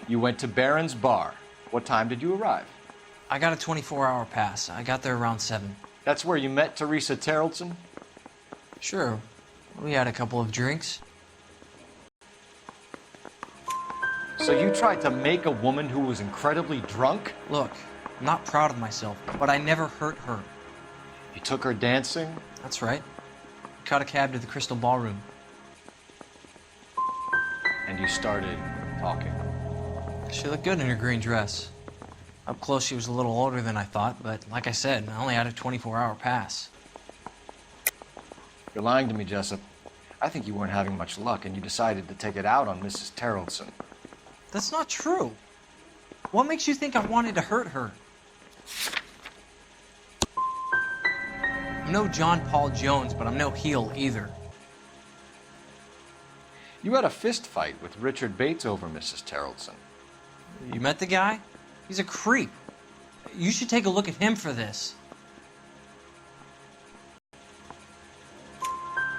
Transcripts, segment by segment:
You went to Barron's Bar. What time did you arrive? I got a 24-hour pass. I got there around 7. That's where you met Teresa Terrellson? Sure. We had a couple of drinks. So you tried to make a woman who was incredibly drunk? Look, I'm not proud of myself, but I never hurt her. You took her dancing? That's right. Caught a cab to the Crystal Ballroom. And you started talking. She looked good in her green dress. Up close, she was a little older than I thought, but like I said, I only had a 24-hour pass. You're lying to me, Jessop. I think you weren't having much luck and you decided to take it out on Mrs. Terrellson. That's not true. What makes you think I wanted to hurt her? I'm no John Paul Jones, but I'm no heel either. You had a fist fight with Richard Bates over Mrs. Terrellson. You met the guy? He's a creep. You should take a look at him for this.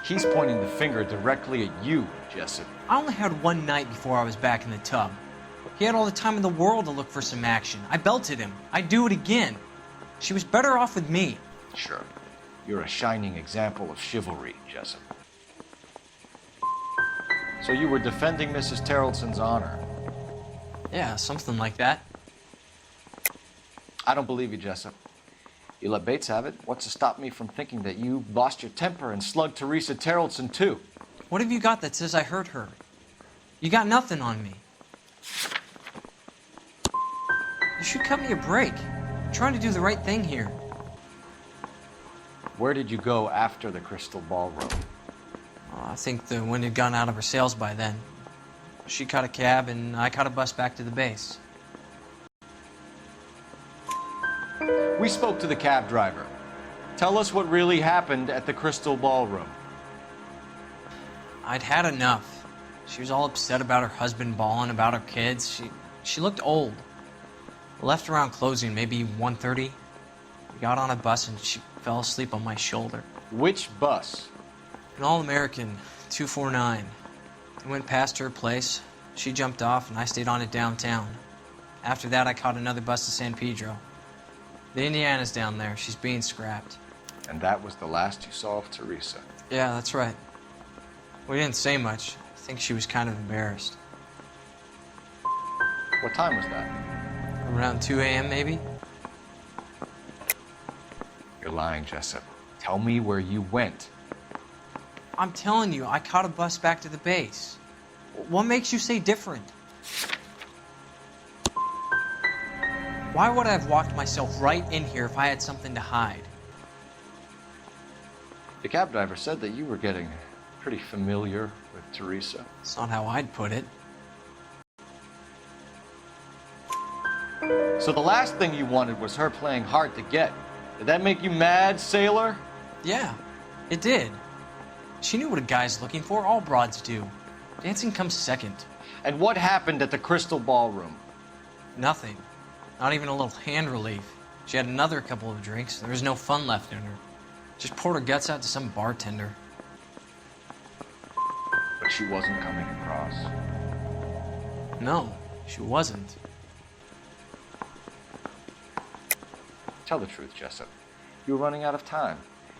He's pointing the finger directly at you, Jessop. I only had one night before I was back in the tub. He had all the time in the world to look for some action. I belted him. I'd do it again. She was better off with me. Sure. You're a shining example of chivalry, Jessop. So you were defending Mrs. Terrellson's honor? Yeah, something like that. I don't believe you, Jessop. You let Bates have it. What's to stop me from thinking that you lost your temper and slugged Teresa Terrellson, too? What have you got that says I hurt her? You got nothing on me. You should cut me a break. I'm trying to do the right thing here. Where did you go after the Crystal Ballroom? I think the wind had gone out of her sails by then. She caught a cab and I caught a bus back to the base. We spoke to the cab driver. Tell us what really happened at the Crystal Ballroom. I'd had enough. She was all upset about her husband bawling about her kids. She looked old. Left around closing, maybe 1:30. We got on a bus and she fell asleep on my shoulder. Which bus? An All-American 249. I went past her place. She jumped off and I stayed on it downtown. After that, I caught another bus to San Pedro. The Indiana's down there. She's being scrapped. And that was the last you saw of Teresa? Yeah, that's right. We didn't say much. I think she was kind of embarrassed. What time was that? Around 2 a.m. maybe? You're lying, Jessop. Tell me where you went. I'm telling you, I caught a bus back to the base. What makes you say different? Why would I have walked myself right in here if I had something to hide? The cab driver said that you were getting pretty familiar with Teresa. That's not how I'd put it. So the last thing you wanted was her playing hard to get. Did that make you mad, sailor? Yeah, it did. She knew what a guy's looking for. All broads do. Dancing comes second. And what happened at the Crystal Ballroom? Nothing. Not even a little hand relief. She had another couple of drinks. There was no fun left in her. Just poured her guts out to some bartender. But she wasn't coming across. No, she wasn't. Tell the truth, Jessop. You were running out of time.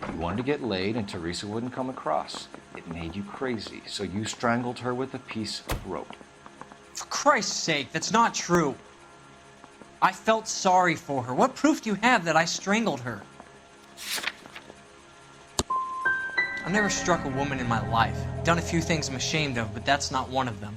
You wanted to get laid and Teresa wouldn't come across. It made you crazy, so you strangled her with a piece of rope. For Christ's sake, that's not true. I felt sorry for her. What proof do you have that I strangled her? I've never struck a woman in my life. Done a few things I'm ashamed of, but that's not one of them.